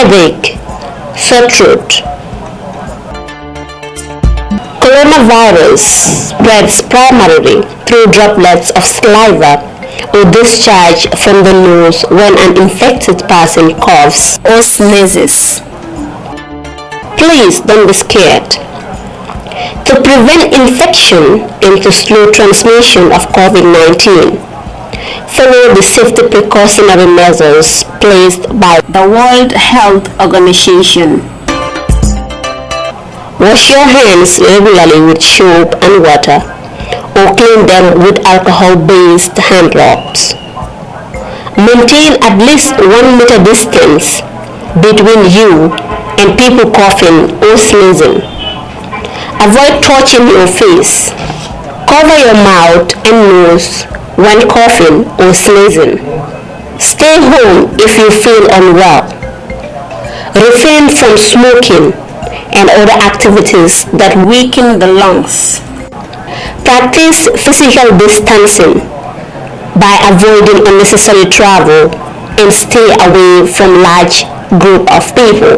Headache, sore throat. Coronavirus spreads primarily through droplets of saliva or discharge from the nose when an infected person coughs or sneezes. Please don't be scared. To prevent infection and to slow transmission of COVID-19, follow the safety precautionary measures placed by the World Health Organization. Wash your hands regularly with soap and water, or clean them with alcohol-based hand rubs. Maintain at least 1 meter distance between you and people coughing or sneezing. Avoid touching your face. Cover your mouth and nose when coughing or sneezing. Stay home if you feel unwell. Refrain from smoking and other activities that weaken the lungs. Practice physical distancing by avoiding unnecessary travel and stay away from large group of people.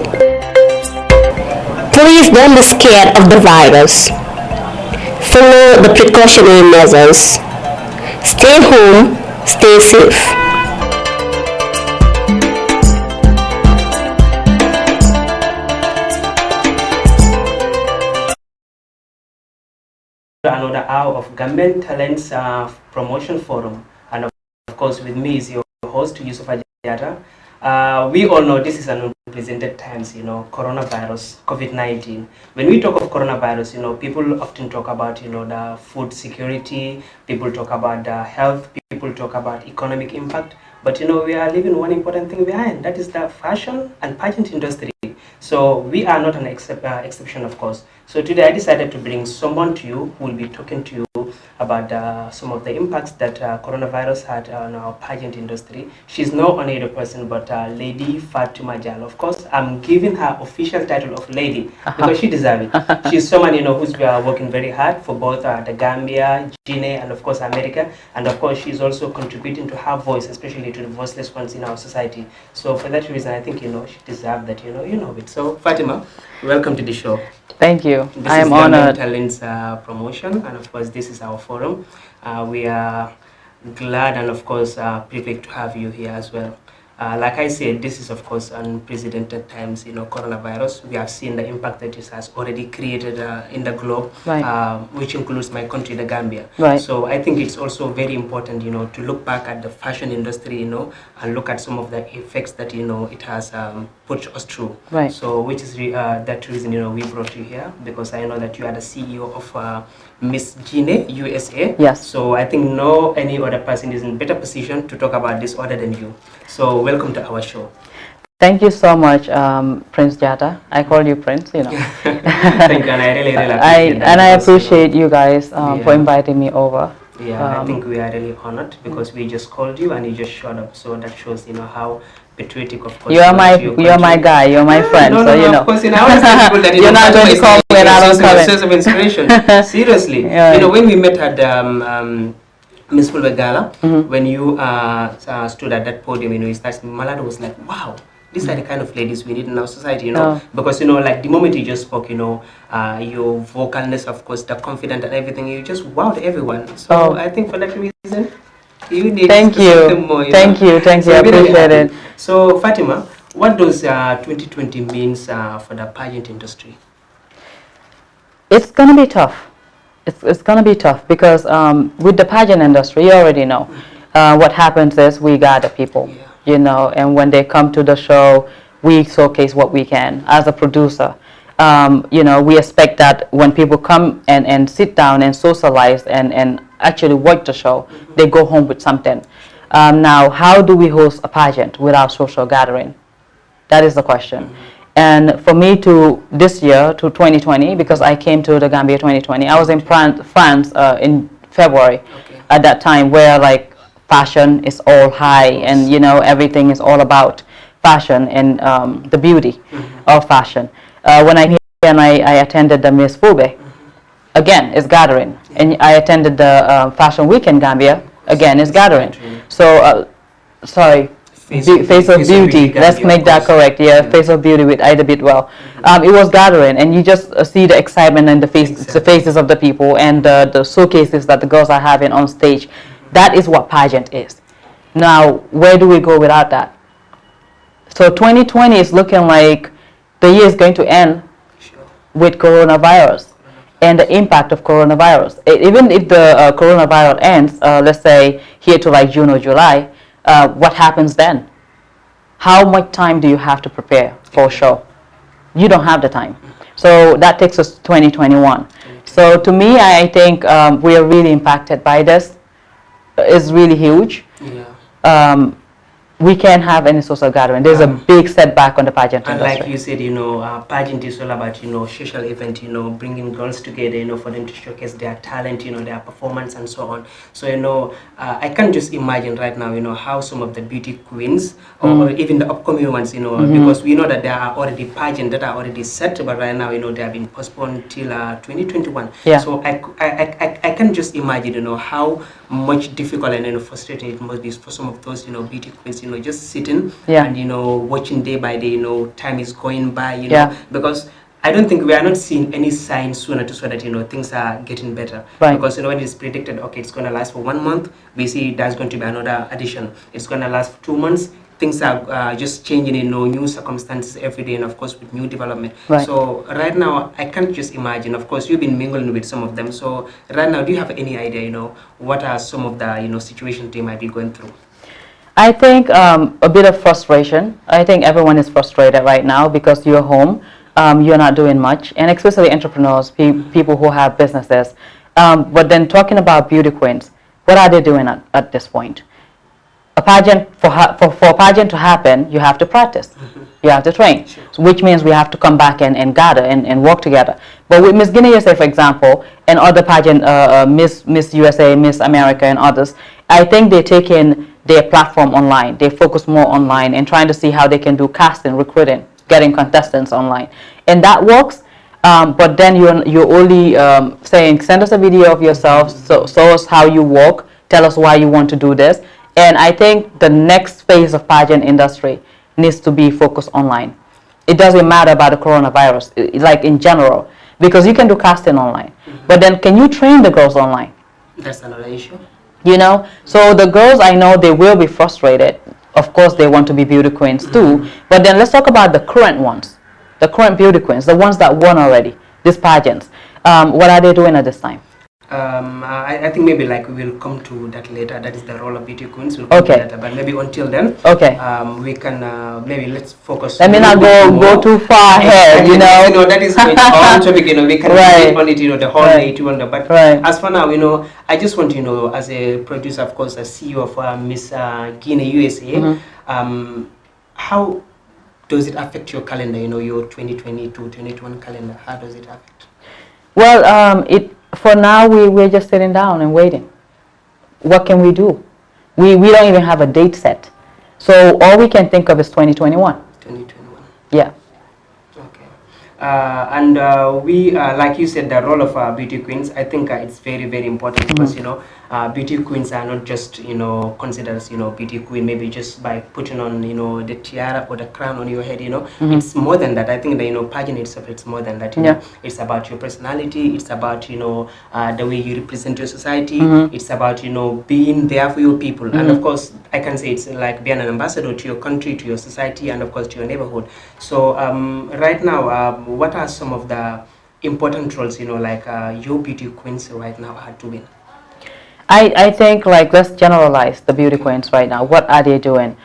Please don't be scared of the virus. Follow the precautionary measures. Stay home, stay safe. Another hour of Gambian Talents Promotion Forum, and of course with me is your host Yusuf Ajata. We all know this is an unprecedented times, coronavirus, COVID-19. When we talk of coronavirus, people often talk about, the food security, people talk about the health, people talk about economic impact, but we are leaving one important thing behind, that is the fashion and pageant industry. So we are not an exception, of course. So today I decided to bring someone to you who will be talking to you about some of the impacts that coronavirus had on our pageant industry. She's no only a person, but Lady Fatima Daillo. Of course, I'm giving her official title of lady because she deserves it. She's someone who's working very hard for both the Gambia, Guinea, and of course America. And of course, she's also contributing to her voice, especially to the voiceless ones in our society. So for that reason, I think she deserves that. You know it. So Fatima, welcome to the show. Thank you. I am honored. Talents Promotion, and of course this is our forum. We are glad and of course privileged to have you here as well. Like I said, this is of course unprecedented times, coronavirus. We have seen the impact that it has already created in the globe, right. Which includes my country, the Gambia. Right. So I think it's also very important, to look back at the fashion industry, and look at some of the effects that, it has put us through. Right. So which is that reason, we brought you here, because I know that you are the CEO of Miss Guinea, USA. Yes. So I think no any other person is in better position to talk about this other than you. So welcome to our show. Thank you so much, Prince Jata. I call you Prince, Thank you, and I really appreciate that. And I appreciate you guys for inviting me over. Yeah, I think we are really honored because we just called you and you just showed up. So that shows, how patriotic, of course. You're my guy. You're my friend. No, so of course, I understand people that you're not going to call me when I don't come in. Source of inspiration. Seriously, when we met at Miss Fulbe Gala, when you stood at that podium, Malado was like, wow. These are the kind of ladies we need in our society, because, like the moment you just spoke, your vocalness, of course, the confidence and everything, you just wowed everyone. So I think for that reason, you need something more. Thank you, I appreciate it. So Fatima, what does 2020 means for the pageant industry? It's going to be tough. It's going to be tough because with the pageant industry, you already know, what happens is we gather people. And when they come to the show, we showcase what we can as a producer. We expect that when people come and sit down and socialize and actually watch the show, they go home with something. Now, how do we host a pageant without social gathering? That is the question. And for me this year, to 2020, because I came to the Gambia 2020, I was in France in February at that time where fashion is all high and everything is all about fashion and the beauty of fashion. When I came and I attended the Miss Fulbe, again it's gathering, and I attended the Fashion Week in Gambia, again it's gathering. So sorry, Face of Beauty. Let's make that correct. Yeah, Face of Beauty with Ida Bidwell. It was gathering, and you just see the excitement and the faces of the people, and the showcases that the girls are having on stage. That is what pageant is. Now, where do we go without that? So 2020 is looking like the year is going to end with coronavirus and the impact of coronavirus. Even if the coronavirus ends, let's say here to like June or July, what happens then? How much time do you have to prepare for a show? You don't have the time. So that takes us to 2021. So to me, I think we are really impacted by this. It's really huge. Yeah. We can't have any social gathering. There's a big setback on the pageant and industry. like you said, pageant is all about, social event, bringing girls together, for them to showcase their talent, their performance and so on. So, I can just imagine right now, how some of the beauty queens or even the upcoming ones, because we know that there are already pageants that are already set, but right now, they have been postponed till 2021. Yeah. So I can just imagine, how much difficult and frustrating it must be for some of those, beauty queens, just sitting and watching day by day, time is going by, because I don't think we are not seeing any signs sooner to show that things are getting better. Right. Because when it's predicted, okay, it's going to last for 1 month, we see there's going to be another addition. It's going to last for 2 months. Things are just changing in new circumstances every day, and of course with new development. Right. So right now I can't just imagine. Of course you've been mingling with some of them. So right now, do you have any idea? What are some of the situations they might be going through? I think a bit of frustration. I think everyone is frustrated right now because you're home, you're not doing much, and especially entrepreneurs, people who have businesses. But then talking about beauty queens, what are they doing at this point? A pageant, for a pageant to happen, you have to practice. You have to train, which means we have to come back and gather and work together. But with Miss Guinea USA, for example, and other pageant, Miss USA, Miss America, and others, I think they're taking their platform online. They focus more online and trying to see how they can do casting, recruiting, getting contestants online, and that works. But then you're only saying, send us a video of yourself, show us how you work, tell us why you want to do this. And I think the next phase of pageant industry needs to be focused online. It doesn't matter about the coronavirus, like in general, because you can do casting online. But then can you train the girls online? That's another issue. So the girls, I know they will be frustrated. Of course, they want to be beauty queens too. But then let's talk about the current ones, the current beauty queens, the ones that won already, these pageants. What are they doing at this time? I think maybe like we will come to that later. That is the role of beauty queens. We'll come to that, but maybe until then, we can maybe let's focus. Let me not go too far ahead. That is our topic. We can debate on it. The whole day to wonder. But as for now, I just want to as a producer, of course, as CEO of Miss Guinea USA, how does it affect your calendar? Your 2020 to 2021 calendar. How does it affect? Well, for now, we're just sitting down and waiting. What can we do? We don't even have a date set. So all we can think of is 2021. 2021. Yeah. Okay. And we, like you said, the role of beauty queens, I think it's very, very important because, beauty queens are not just, considered as, beauty queen, maybe just by putting on, the tiara or the crown on your head, It's more than that. I think that, pageant itself, it's more than that, It's about your personality. It's about, the way you represent your society. It's about, being there for your people. And of course, I can say it's like being an ambassador to your country, to your society, and of course, to your neighborhood. So right now, what are some of the important roles, like your beauty queens right now are doing? I think, like, let's generalize the beauty queens right now. What are they doing?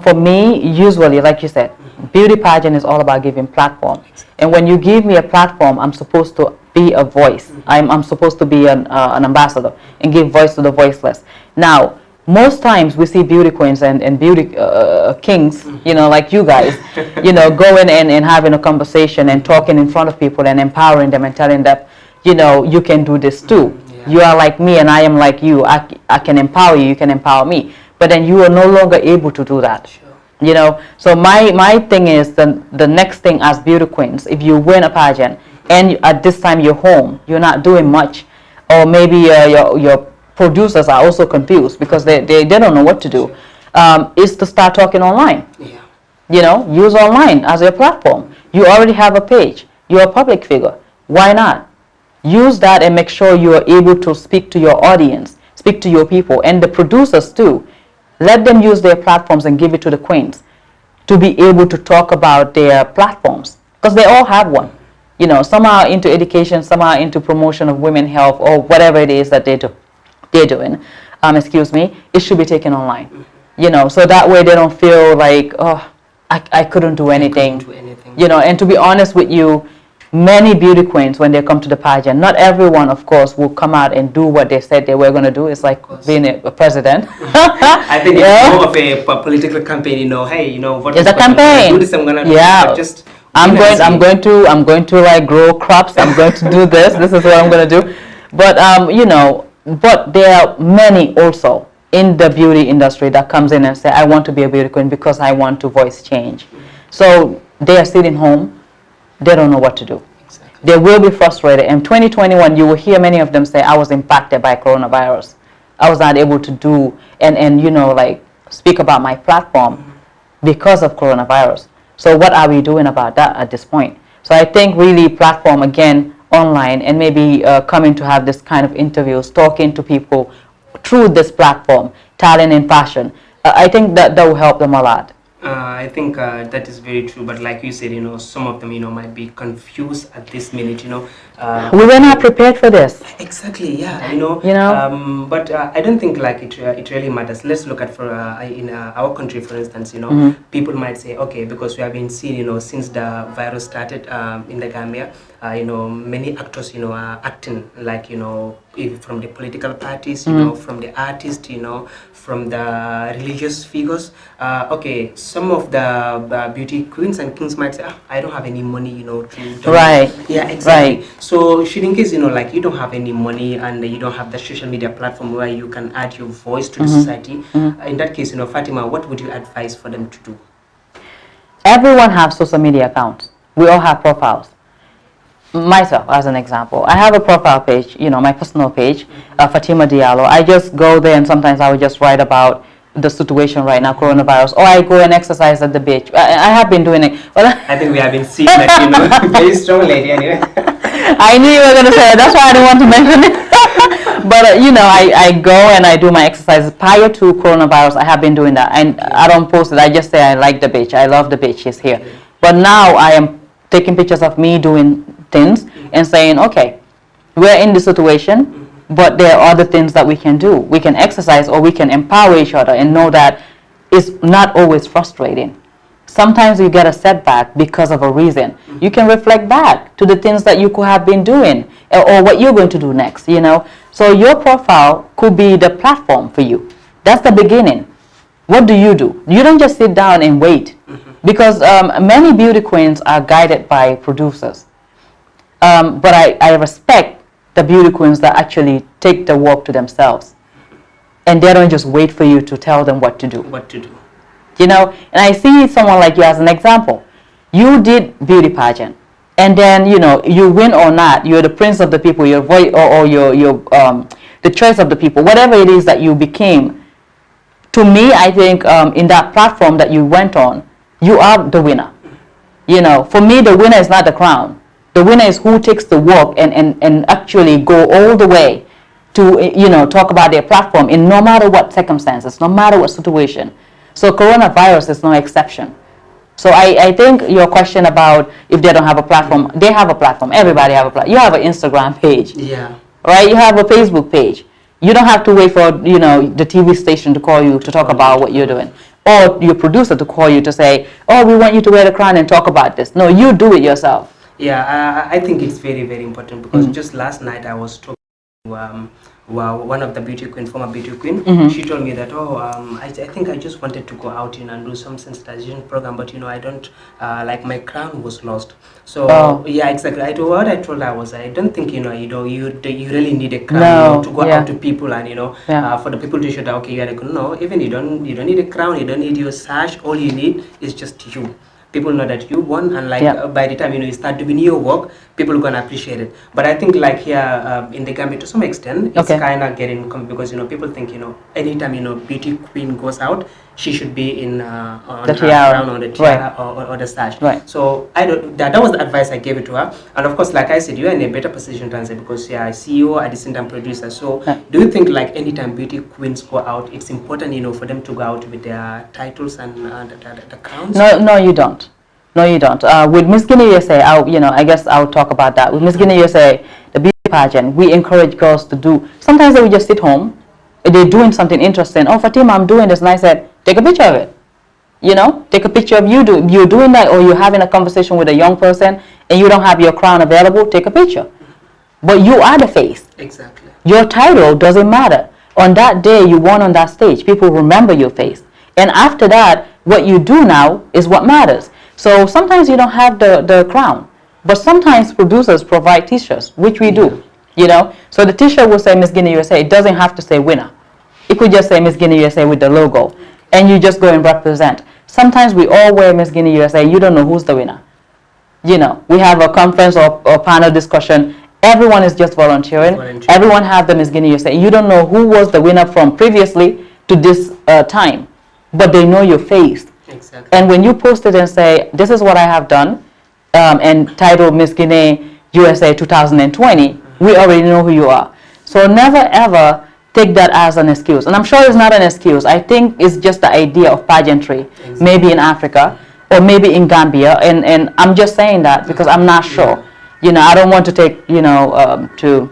For me, usually, like you said, beauty pageant is all about giving platform. And when you give me a platform, I'm supposed to be a voice. I'm supposed to be an ambassador and give voice to the voiceless. Now, most times we see beauty queens and beauty kings, like you guys, going and having a conversation and talking in front of people and empowering them and telling them, you can do this too. You are like me and I am like you. I can empower you, you can empower me. But then you are no longer able to do that. So my thing is the next thing as beauty queens, if you win a pageant and at this time you're home, you're not doing much, or maybe your producers are also confused because they don't know what to do. is to start talking online. Yeah. You know, use online as your platform. You already have a page. You're a public figure. Why not? Use that and make sure you are able to speak to your audience, speak to your people, and the producers too. Let them use their platforms and give it to the queens to be able to talk about their platforms, because they all have one. You know, some are into education, some are into promotion of women health or whatever it is that they're doing. Excuse me, it should be taken online. You know, so that way they don't feel like, oh, I couldn't do anything. You know, and to be honest with you, many beauty queens, when they come to the pageant, not everyone, of course, will come out and do what they said they were going to do. It's like being a president. I think it's more of a political campaign. You know, hey, you know what? It's a campaign. Do this, I'm gonna just. I'm going to like grow crops. I'm going to do this. This is what I'm going to do. But you know, but there are many also in the beauty industry that comes in and say, I want to be a beauty queen because I want to voice change. So they are sitting home. They don't know what to do. Exactly. They will be frustrated. In 2021, you will hear many of them say, I was impacted by coronavirus. I was not able to do and you know, like speak about my platform because of coronavirus. So what are we doing about that at this point? So I think really platform, again, online, and maybe coming to have this kind of interviews, talking to people through this platform, talent and fashion. I think that will help them a lot. I think that is very true, but like you said, you know, some of them, you know, might be confused at this minute, you know. We were not prepared for this. Exactly, yeah, you know. But I don't think like it really matters. Let's look at for in our country, for instance, you know, people might say, okay, because we have been seeing, you know, since the virus started in the Gambia, you know, many actors, you know, are acting like, you know, from the political parties, you know, from the artists, you know, from the religious figures. Okay, some of the beauty queens and kings might say, I don't have any money, you know, to right. Yeah, exactly. Right. So should in case, you know, like you don't have any money and you don't have the social media platform where you can add your voice to the society, in that case, you know, Fatima, what would you advise for them to do? Everyone has social media accounts. We all have profiles. Myself, as an example, I have a profile page, you know, my personal page, Fatima Daillo. I just go there and sometimes I would just write about the situation right now, coronavirus, or I go and exercise at the beach. I have been doing it. But I think we have been seeing that, you know, very strong lady anyway. I knew you were going to say it. That's why I didn't want to mention it. But, you know, I go and I do my exercises. Prior to coronavirus, I have been doing that. And I don't post it. I just say I like the beach. I love the beach. It's here. But now I am taking pictures of me doing things and saying, okay, we're in this situation, but there are other things that we can do. We can exercise or we can empower each other and know that it's not always frustrating. Sometimes you get a setback because of a reason. You can reflect back to the things that you could have been doing or what you're going to do next, you know. So your profile could be the platform for you. That's the beginning. What do? You don't just sit down and wait, because many beauty queens are guided by producers. But I respect the beauty queens that actually take the work to themselves. And they don't just wait for you to tell them what to do. You know, and I see someone like you as an example. You did beauty pageant. And then, you know, you win or not, you're the prince of the people, your voice, or you're the choice of the people, whatever it is that you became. To me, I think in that platform that you went on, you are the winner. You know, for me, the winner is not the crown. The winner is who takes the work and actually go all the way to, you know, talk about their platform in no matter what circumstances, no matter what situation. So coronavirus is no exception. So I think your question about if they don't have a platform, they have a platform. Everybody have a platform. You have an Instagram page. Yeah. Right? You have a Facebook page. You don't have to wait for, you know, the TV station to call you to talk about what you're doing. Or your producer to call you to say, oh, we want you to wear the crown and talk about this. No, you do it yourself. Yeah, I think it's very, very important because just last night I was talking to one of the beauty queen, former beauty queen. She told me that, I think I just wanted to go out and do some sensitization program, but you know, I don't like my crown was lost. So yeah, exactly. What I told her was, I don't think you really need a crown to go out to people and for the people to show that okay, you're like, no, even you don't need a crown, you don't need your sash. All you need is just you. People know that you won, and like by the time you start doing your work, people are gonna appreciate it. But I think like here in the Gambia, to some extent, it's kind of getting because people think anytime beauty queen goes out, she should be in on The her tiara. crown, on the tiara, Right. or the sash. Right. So I don't. That was the advice I gave it to her. And of course, like I said, you are in a better position to answer because you are CEO at the same time producer. So Right. do you think like anytime beauty queens go out, it's important, for them to go out with their titles and the crowns? No, no, you don't. No, you don't. With Miss Guinea USA, I guess I'll talk about that. With Miss Guinea USA, the beauty pageant, we encourage girls to do. Sometimes they will just sit home, they're doing something interesting. Oh, Fatima, I'm doing this, and I said, take a picture of it. Take a picture of you're doing that, or you're having a conversation with a young person, and you don't have your crown available. Take a picture. But you are the face. Exactly. Your title doesn't matter. On that day you won on that stage, people remember your face. And after that, what you do now is what matters. So sometimes you don't have the crown, but sometimes producers provide t-shirts, which we do. So the t-shirt will say Miss Guinea USA. It doesn't have to say winner. It could just say Miss Guinea USA with the logo, and you just go and represent. Sometimes we all wear Miss Guinea USA. You don't know who's the winner. We have a conference or panel discussion. Everyone is just volunteering. Everyone have the Miss Guinea USA. You don't know who was the winner from previously to this time, but they know your face. Exactly. And when you post it and say, this is what I have done, and title Miss Guinea USA 2020, we already know who you are. So never ever take that as an excuse. And I'm sure it's not an excuse. I think it's just the idea of pageantry, maybe in Africa or maybe in Gambia. And I'm just saying that because I'm not sure. I don't want to take, to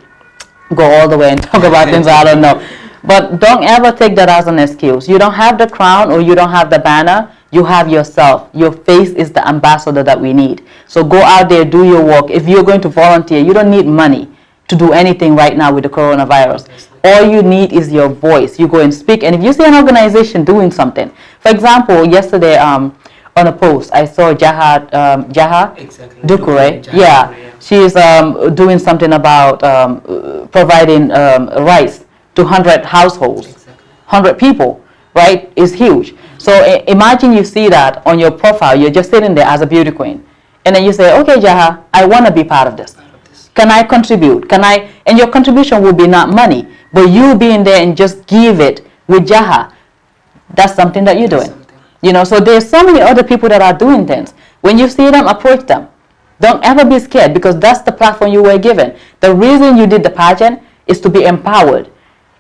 go all the way and talk about things I don't know. But don't ever take that as an excuse. You don't have the crown or you don't have the banner. You have yourself. Your face is the ambassador that we need. So go out there, do your work. If you're going to volunteer, you don't need money to do anything right now with the coronavirus. All you need is your voice. You go and speak. And if you see an organization doing something, for example, yesterday on a post, I saw Jaha Exactly. Dukure. Yeah. She's doing something about providing rice to 100 households, 100 people, right? Is huge. So imagine you see that on your profile, you're just sitting there as a beauty queen. And then you say, okay, Jaha, I want to be part of this. Can I contribute? And your contribution will be not money, but you being there and just give it with Jaha, that's something that you're doing. So there's so many other people that are doing things. When you see them, approach them. Don't ever be scared because that's the platform you were given. The reason you did the pageant is to be empowered.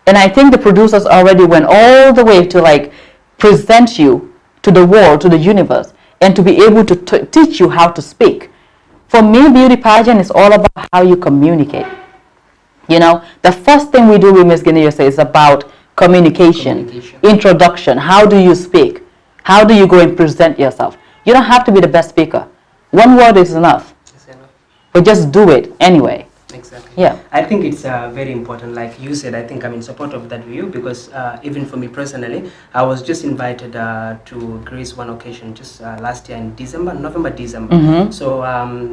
And I think the producers already went all the way to present you to the world, to the universe, and to be able to teach you how to speak. For me, beauty pageant is all about how you communicate. The first thing we do with Miss Guinea USA is about communication, introduction. How do you speak? How do you go and present yourself? You don't have to be the best speaker. One word is enough. But just do it anyway. Exactly. Yeah. I think it's very important. Like you said, I think I'm in support of that view because even for me personally, I was just invited to Greece one occasion just last year in November, December. So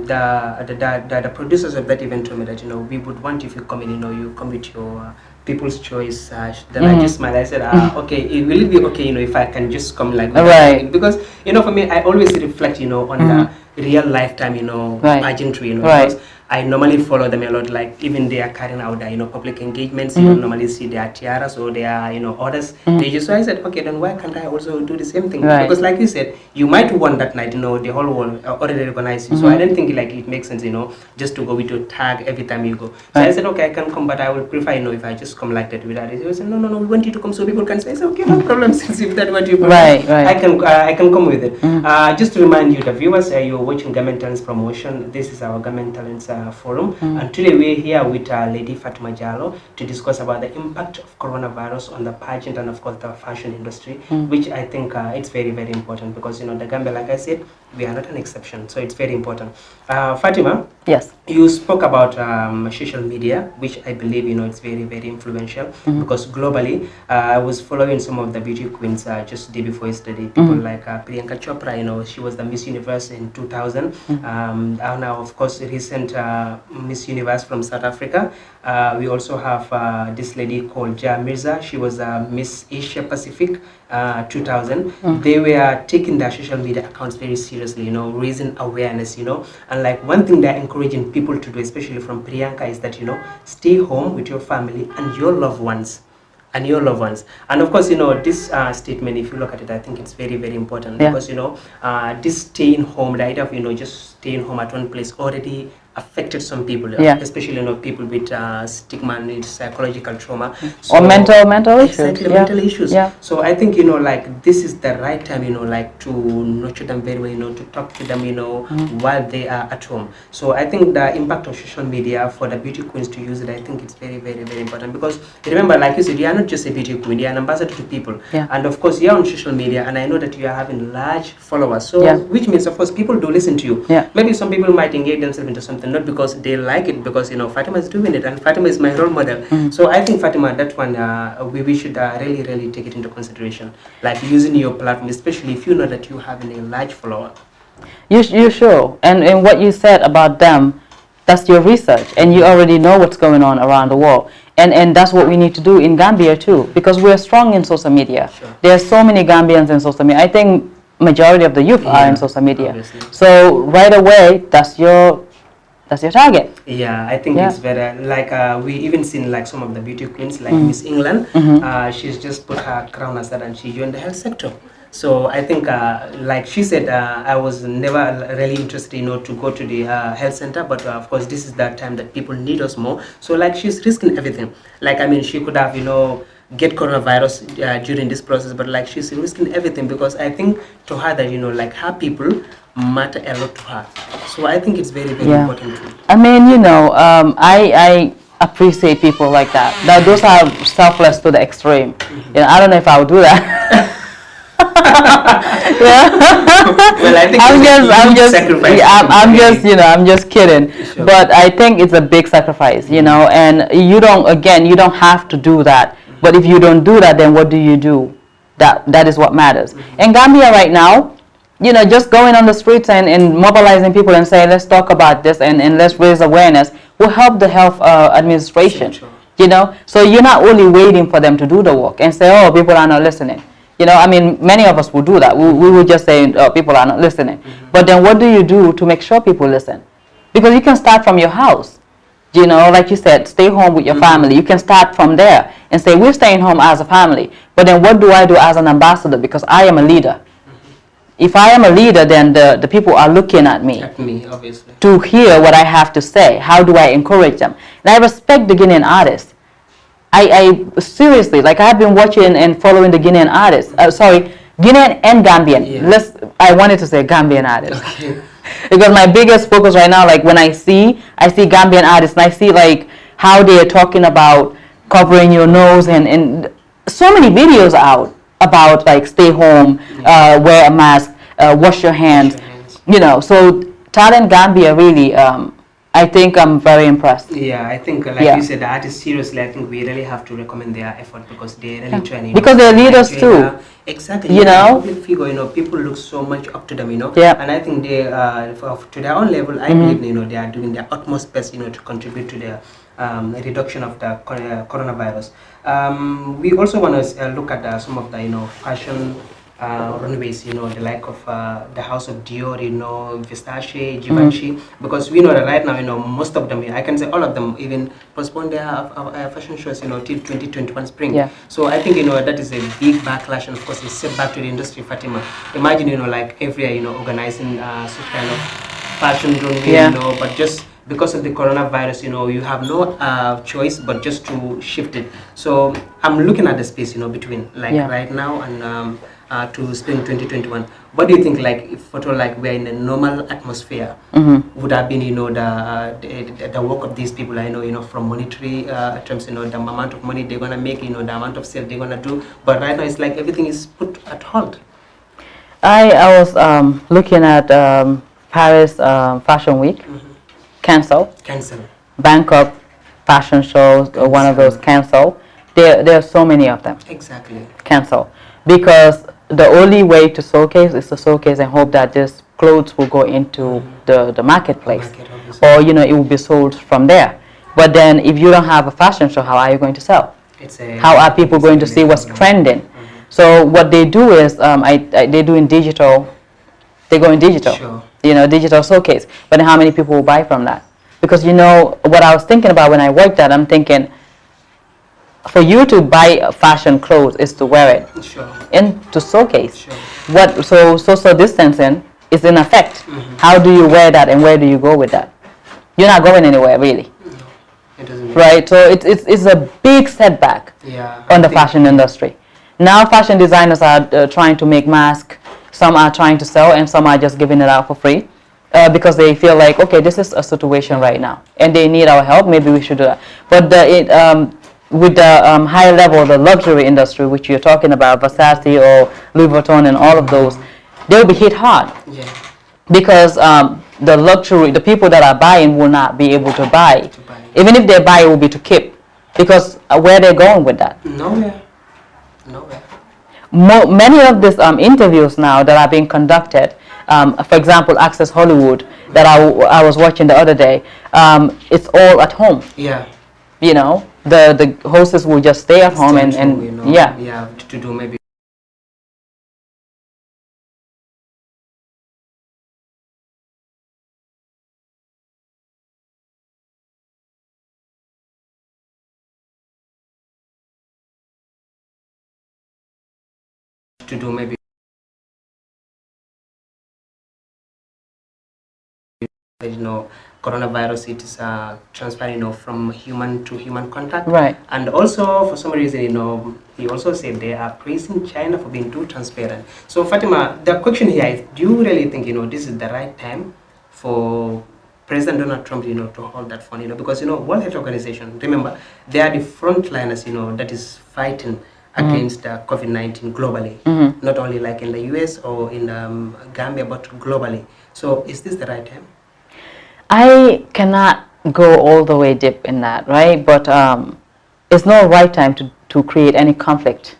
the producers of that event told me that we would want if you come in, you come with your people's choice. Then I just smiled. I said, okay, will it be okay, if I can just come like that? Because for me, I always reflect, on the real lifetime, pageantry, because I normally follow them a lot, like even they are carrying out their, public engagements, you don't normally see their tiaras or their, orders. So I said, okay, then why can't I also do the same thing? Because like you said, you might want that night, the whole world already recognize you. So I don't think like it makes sense, just to go with your tag every time you go. So I said, okay, I can come, but I would prefer, if I just come like that without it. He said, no, we want you to come so people can say, I said, okay, no problem, since if that's what you prefer, I can come with it. Just to remind you, the viewers, you're watching Gambian Talents Promotion. This is our Gambian Talents Forum, and today we're here with Lady Fatima Daillo to discuss about the impact of coronavirus on the pageant and of course the fashion industry, which I think it's very, very important because the Gambia, like I said, we are not an exception, so it's very important. Fatima, yes, you spoke about social media, which I believe it's very, very influential because globally I was following some of the beauty queens just the day before yesterday, people like Priyanka Chopra, she was the Miss Universe in 2000, and now of course recent Miss Universe from South Africa. We also have this lady called Ja Mirza. She was Miss Asia Pacific 2000. They were taking their social media accounts very seriously, raising awareness, and like one thing they're encouraging people to do, especially from Priyanka, is that stay home with your family and your loved ones and your loved ones. And of course, this statement, if you look at it, I think it's very, very important because, this staying home, the idea of, just staying home at one place already affected some people, especially, people with stigma and psychological trauma. So, or mental issues. Exactly, mental issues. So I think, like, this is the right time, like, to nurture them very well, to talk to them, while they are at home. So I think the impact of social media for the beauty queens to use it, I think it's very, very, very important because remember, like you said, you are not just a beauty queen, you are an ambassador to people. And of course, you are on social media, and I know that you are having large followers. So which means, of course, people do listen to you. Maybe some people might engage themselves into something, not because they like it, because Fatima is doing it, and Fatima is my role model. So I think, Fatima, that one we should really, really take it into consideration, like using your platform, especially if you know that you have a large follower. You sure? And what you said about them, that's your research, and you already know what's going on around the world. And that's what we need to do in Gambia too, because we're strong in social media. There are so many Gambians in social media. I think majority of the youth are in social media. Obviously. So right away, that's your target. Yeah, I think it's better. Like we even seen like some of the beauty queens, like Miss England. She's just put her crown aside and she joined the health sector. So I think, like she said, I was never really interested, to go to the health center. But of course, this is that time that people need us more. So like she's risking everything. Like, I mean, she could have, get coronavirus during this process, but like she's risking everything because I think to her that, like her people matter a lot to her. So I think it's very, very important too. I mean, I appreciate people like that. Those are selfless to the extreme. I don't know if I would do that. Well, I think I'm just kidding. Sure. But I think it's a big sacrifice, and you don't have to do that. But if you don't do that, then what do you do? That is what matters. In Gambia right now, just going on the streets and mobilizing people and saying, let's talk about this and let's raise awareness will help the health administration. Sure. So you're not only waiting for them to do the work and say, oh, people are not listening. I mean, many of us will do that. We will just say, oh, people are not listening. But then what do you do to make sure people listen? Because you can start from your house. Like you said, stay home with your family. You can start from there and say, we're staying home as a family. But then what do I do as an ambassador? Because I am a leader. If I am a leader, then the people are looking at me. Obviously. To hear what I have to say. How do I encourage them? And I respect the Guinean artists. I seriously, like I've been watching and following the Guinean artists. Guinean and Gambian. I wanted to say Gambian artists. Okay. Because my biggest focus right now, like when I see Gambian artists and I see like how they are talking about covering your nose and so many videos out about like stay home, wear a mask, wash your hands. So Talent Gambia really, I think I'm very impressed. Yeah, I think like you said, the artists seriously, I think we really have to recommend their effort because they're really trying. Because they're leaders too. Exactly. Public figure, people look so much up to them, And I think they, to their own level, I believe, they are doing their utmost best, to contribute to the reduction of the coronavirus. We also want to look at some of the, fashion runways, the like of the House of Dior, Versace, Givenchy, because we know that right now, most of them, I can say all of them, even postpone their fashion shows, till 2021 spring. Yeah. So I think, that is a big backlash, and of course, it's set back to the industry, Fatima. Imagine, like every year, organizing such kind of fashion runway, but just because of the coronavirus, you have no choice but just to shift it. So I'm looking at the space, between right now and to spring 2021. What do you think, like, if at all, like, we're in a normal atmosphere, would have been, the work of these people, I know, from monetary terms, the amount of money they're going to make, the amount of sales they're going to do. But right now, it's like everything is put at halt. I was looking at Paris Fashion Week, cancel. Bangkok fashion shows, one of those cancel. There are so many of them. Exactly. Cancel. Because the only way to showcase is to showcase and hope that these clothes will go into the marketplace, or it will be sold from there. But then if you don't have a fashion show, how are you going to sell? How are people going to see what's trending? So what they do is they do in digital. They go in digital. Sure. Digital showcase. But then how many people will buy from that? Because what I was thinking about when I worked that, I'm thinking, for you to buy fashion clothes is to wear it Sure. and to showcase. Sure. What so social distancing is in effect. How do you wear that and where do you go with that? You're not going anywhere really. It doesn't Right, so it's a big setback on the fashion industry. Now fashion designers are trying to make masks. Some are trying to sell and some are just giving it out for free because they feel like, okay, this is a situation right now and they need our help, maybe we should do that. But with the high level, the luxury industry, which you're talking about, Versace or Louis Vuitton and all of those, they'll be hit hard. Yeah. Because the people that are buying will not be able to buy. Even if they buy, it will be to keep. Because where they're going with that? Nowhere. Many of these interviews now that are being conducted, for example, Access Hollywood, that I was watching the other day, it's all at home. Yeah. You know, the hosts will just stay at home and you know, yeah. To do maybe you know, coronavirus, it is transferring, you know, from human to human contact. Right. And also, for some reason, you know, he also said they are praising China for being too transparent. So, Fatima, the question here is, do you really think, you know, this is the right time for President Donald Trump, you know, to hold that phone, you know, because, you know, World Health Organization, remember, they are the frontliners, you know, that is fighting against COVID-19 globally, not only like in the US or in Gambia, but globally. So, is this the right time? I cannot go all the way deep in that, right? But it's not right time to create any conflict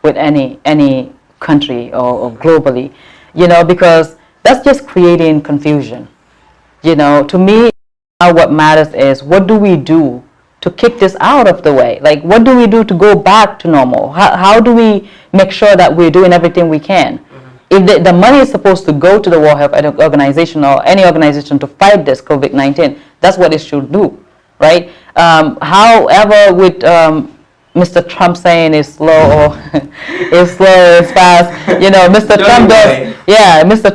with any country or globally, you know, because that's just creating confusion. You know, to me, what matters is what do we do to kick this out of the way? Like, what do we do to go back to normal? How do we make sure that we're doing everything we can? If the money is supposed to go to the World Health Organization or any organization to fight this COVID-19, that's what it should do, right? However, with Mr. Trump saying it's slow or it's slow, it's fast, you know, Mr.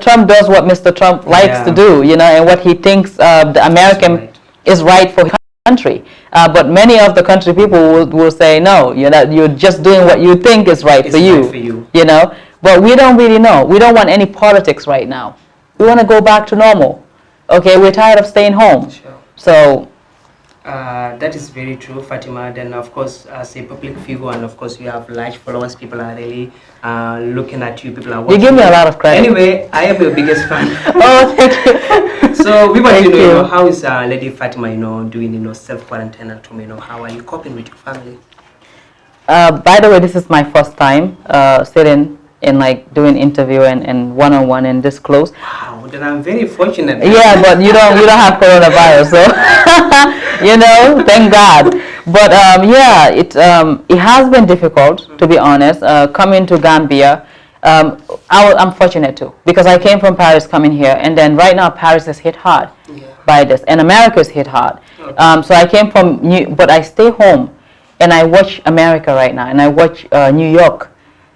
Trump does what Mr. Trump likes to do, you know, and what he thinks the American is right for his country. But many of the country people will say, no, you're just doing what you think is right for you, you know. But we don't really know. We don't want any politics right now. We want to go back to normal. Okay, we're tired of staying home. Sure. So that is very true, Fatima. Then, of course, as a public figure, and of course, you have large followers. People are really looking at you. People are watching. You give me a lot of credit. Anyway, I am your biggest fan. Oh, thank you. So we want to know, you know, how is Lady Fatima, you know, doing, you know, self-quarantine at home? You know, how are you coping with your family? By the way, this is my first time sitting in like doing interview and one-on-one and this close. Wow, then I'm very fortunate. Yeah, but you don't have coronavirus, so you know, thank God. But yeah, it has been difficult, to be honest. Coming to Gambia, I'm fortunate too, because I came from Paris coming here, and then right now Paris is hit hard by this, and America is hit hard. Okay. So I came from but I stay home and I watch America right now, and I watch New York.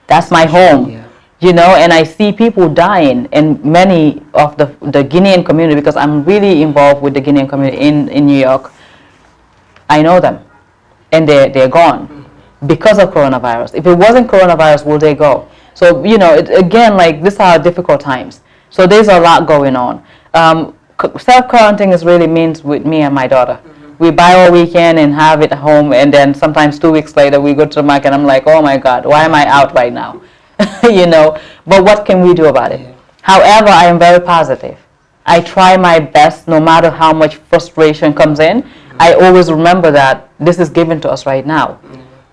That's my home, you know, and I see people dying in many of the Guinean community, because I'm really involved with the Guinean community in New York. I know them, and they're gone because of coronavirus. If it wasn't coronavirus, would they go? So, you know, again, like, these are difficult times. So there's a lot going on. Self-quarantine is really means with me and my daughter. We buy all we can and have it at home, and then sometimes 2 weeks later we go to the market and I'm like, oh my God, why am I out right now? You know, but what can we do about it? However, I am very positive. I try my best, no matter how much frustration comes in. I always remember that this is given to us right now.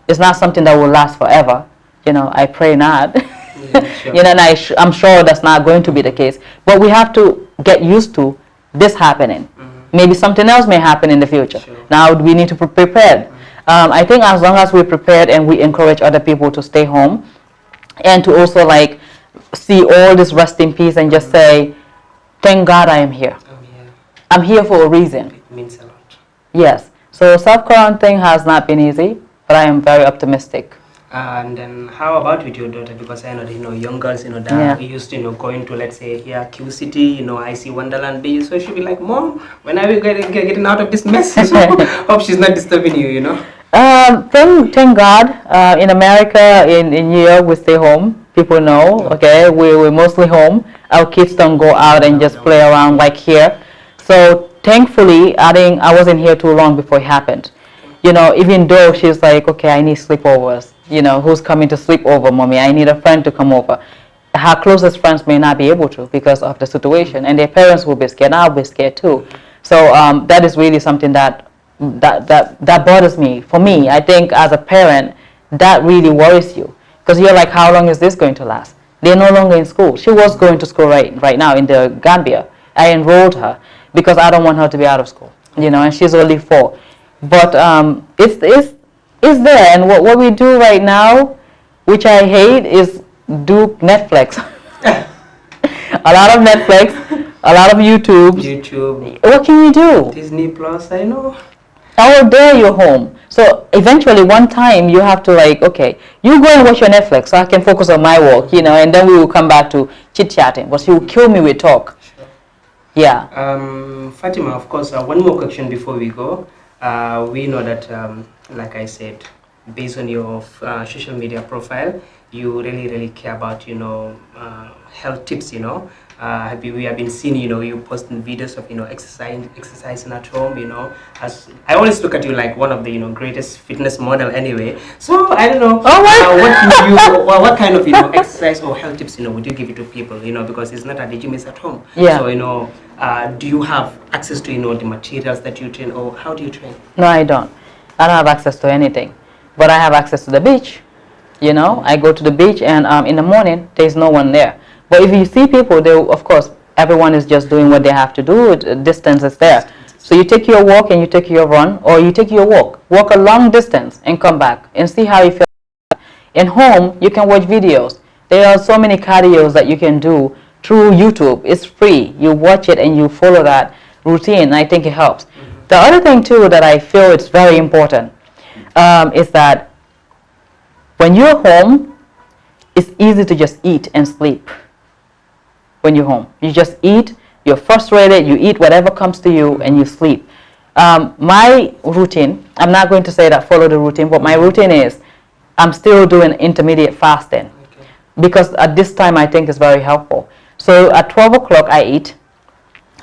It's not something that will last forever. You know, I pray not. Sure. You know, and I'm sure that's not going to be the case. But we have to get used to this happening. Maybe something else may happen in the future. Sure. Now we need to be prepared. I think as long as we're prepared and we encourage other people to stay home and to also like see all this rest in peace and just say, thank God I am here. I'm here for a reason. It means a lot. Yes. So self-quarantine has not been easy. but I am very optimistic. And then how about with your daughter? Because I know that, young girls, that used to, going to, let's say, here, Q City, I see Wonderland Bay. So she'll be like, Mom, when are we getting out of this mess? So hope she's not disturbing you, Thank God, in America, in New York, we stay home. People know, okay, we're mostly home. Our kids don't go out and just play around like here. So thankfully, I wasn't here too long before it happened. Even though she's like, okay, I need sleepovers. Who's coming to sleep over, Mommy? I need a friend to come over. Her closest friends may not be able to because of the situation, and their parents will be scared. I'll be scared too. So that is really something that bothers me. For me, I think as a parent, that really worries you because you're like, how long is this going to last? They're no longer in school. She was going to school right now in the Gambia. I enrolled her because I don't want her to be out of school, and she's only 4. But it's there, and what we do right now, which I hate, is do Netflix. A lot of Netflix, a lot of YouTube. What can you do? Disney Plus, I know. How dare you're home? So eventually one time you have to like, okay, you go and watch your Netflix so I can focus on my work, and then we will come back to chit-chatting. But she will kill me with talk. Sure. Yeah. Fatima, of course, one more question before we go. We know that, like I said, based on your social media profile, you really care about, health tips, we have been seeing, you posting videos of, exercising at home, as I always look at you like one of the, greatest fitness model anyway. So I don't know, what kind of, exercise or health tips, would you give it to people, because it's not at the gym, it's at home. Yeah. So, do you have access to, the materials that you train, or how do you train? No, I don't. I don't have access to anything, but I have access to the beach. I go to the beach, and in the morning, there's no one there. But if you see people, of course, everyone is just doing what they have to do. Distance is there. So you take your walk and you take your run, or you take your walk. Walk a long distance and come back and see how you feel. In home, you can watch videos. There are so many cardios that you can do through YouTube. It's free. You watch it and you follow that routine. I think it helps. The other thing, too, that I feel it's very important is that when you're home, it's easy to just eat and sleep. When you're home, you just eat, you're frustrated, you eat whatever comes to you, and you sleep. My routine, I'm not going to say that follow the routine, but my routine is I'm still doing intermediate fasting because at this time I think it's very helpful. So at 12 o'clock I eat,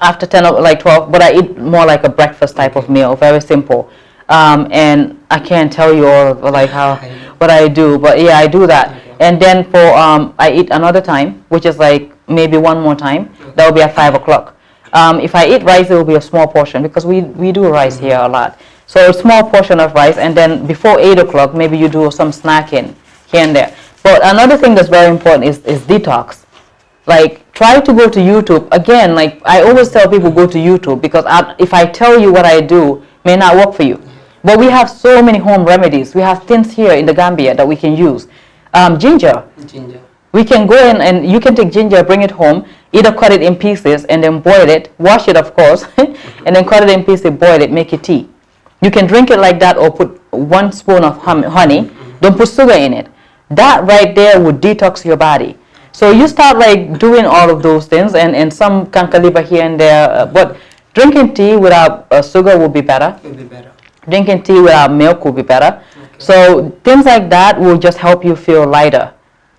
after 10 like 12, but I eat more like a breakfast type of meal, very simple. And I can't tell you all like what I do, but yeah, I do that. And then for I eat another time, which is like maybe one more time. That will be at 5 o'clock. If I eat rice, it will be a small portion because we do rice here a lot. So a small portion of rice, and then before 8 o'clock, maybe you do some snacking here and there. But another thing that's very important is detox. Like, try to go to YouTube. Again, like I always tell people, go to YouTube, because if I tell you what I do, may not work for you. But we have so many home remedies. We have things here in the Gambia that we can use. Ginger. We can go in and you can take ginger, bring it home, either cut it in pieces and then boil it, wash it of course, and then cut it in pieces, boil it, make it tea. You can drink it like that, or put 1 spoon of honey, don't put sugar in it. That right there would detox your body. So you start like doing all of those things, and some canker here and there, but drinking tea without sugar would be better. Drinking tea without milk would be better. So things like that will just help you feel lighter.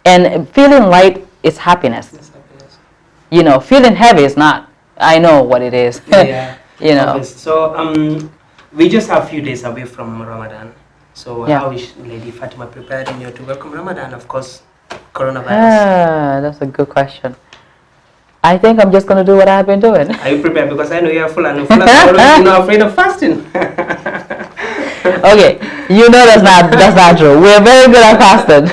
And feeling light is happiness. Feeling heavy is not. I know what it is. Yeah. So we just have a few days away from Ramadan. So how is Lady Fatima preparing to welcome Ramadan? Of course, coronavirus. That's a good question. I think I'm just going to do what I've been doing. Are you prepared? Because I know you're full and afraid of fasting. Okay, that's not true. We're very good at fasting.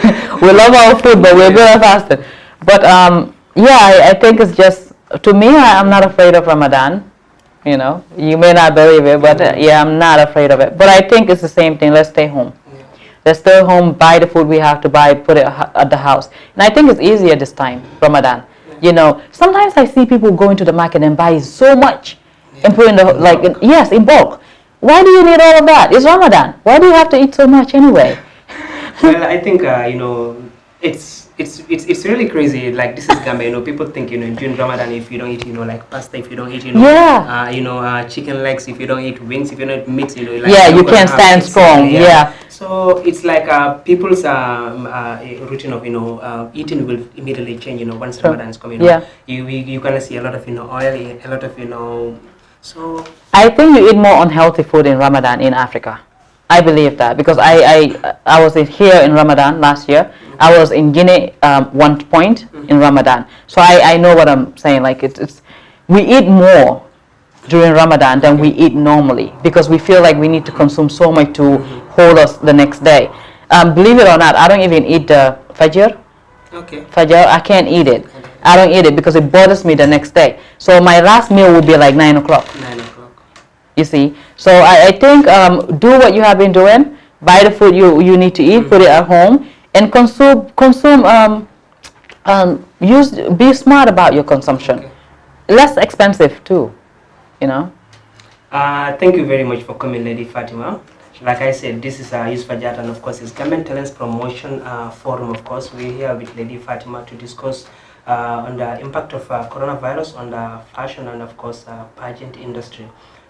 We love our food, but we're good at fasting. But I think it's just, to me, I'm not afraid of Ramadan. You may not believe it, but I'm not afraid of it. But I think it's the same thing. Let's stay home. Let's stay home, buy the food we have to buy, put it at the house. And I think it's easier this time, Ramadan. Sometimes I see people going to the market and buy so much and put in in bulk. Why do you need all of that? It's Ramadan. Why do you have to eat so much anyway? Well, I think it's really crazy. Like, this is Gambia. People think during Ramadan, if you don't eat like pasta, if you don't eat chicken legs, if you don't eat wings, if you don't eat meat, like, you can't stand strong. Yeah. So it's like people's routine of eating will immediately change. Once Ramadan is coming. Yeah. You gonna see a lot of oil, a lot of So I think you eat more unhealthy food in Ramadan in Africa. I believe that because I was here in Ramadan last year. I was in Guinea one point in Ramadan, so I know what I'm saying. Like we eat more during Ramadan than we eat normally because we feel like we need to consume so much to hold us the next day. Believe it or not, I don't even eat the fajr. Okay. Fajr, I can't eat it. I don't eat it because it bothers me the next day. So my last meal would be like 9 o'clock. 9 o'clock. You see, so I think do what you have been doing. Buy the food you need to eat, put it at home, and consume. Be smart about your consumption. Okay. Less expensive too, Thank you very much for coming, Lady Fatima. Like I said, this is Yusuf Ajat, and of course, it's Gambian Talents Promotion Forum. Of course, we're here with Lady Fatima to discuss on the impact of coronavirus on the fashion and, of course, pageant industry.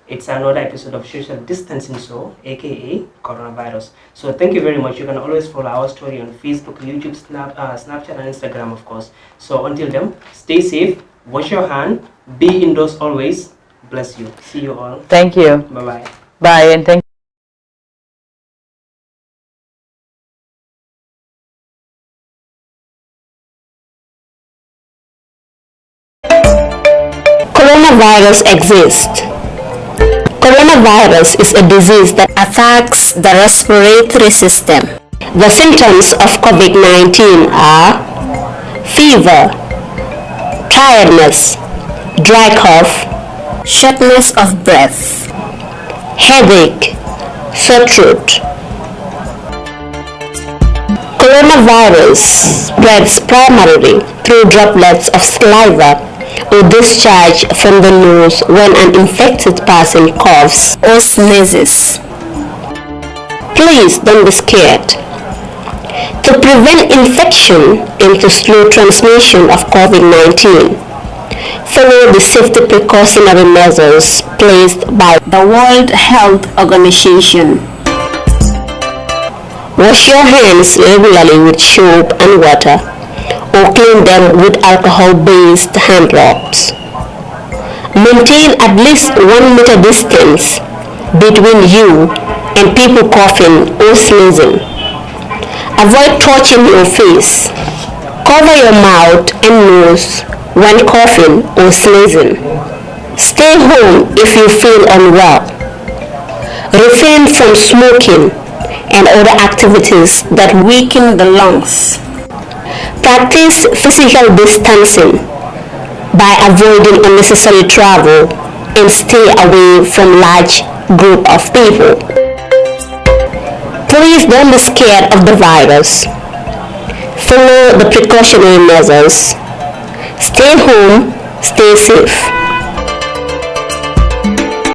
It's another episode of Social Distancing Show, aka Coronavirus. So thank you very much. You can always follow our story on Facebook, YouTube, Snapchat, and Instagram, of course. So until then, stay safe, wash your hand, be indoors always. Bless you. See you all. Thank you. Bye-bye. Bye, and thank you. Coronavirus exists. Coronavirus is a disease that attacks the respiratory system. The symptoms of COVID-19 are fever, tiredness, dry cough, shortness of breath, headache, sore throat. Coronavirus spreads primarily through droplets of saliva or discharge from the nose when an infected person coughs or sneezes. Please don't be scared. To prevent infection and to slow transmission of COVID-19, follow the safety precautionary measures placed by the World Health Organization. Wash your hands regularly with soap and water, or clean them with alcohol-based hand rubs. Maintain at least 1 meter distance between you and people coughing or sneezing. Avoid touching your face. Cover your mouth and nose when coughing or sneezing. Stay home if you feel unwell. Refrain from smoking and other activities that weaken the lungs. Practice physical distancing by avoiding unnecessary travel and stay away from large group of people. Please don't be scared of the virus. Follow the precautionary measures. Stay home, stay safe.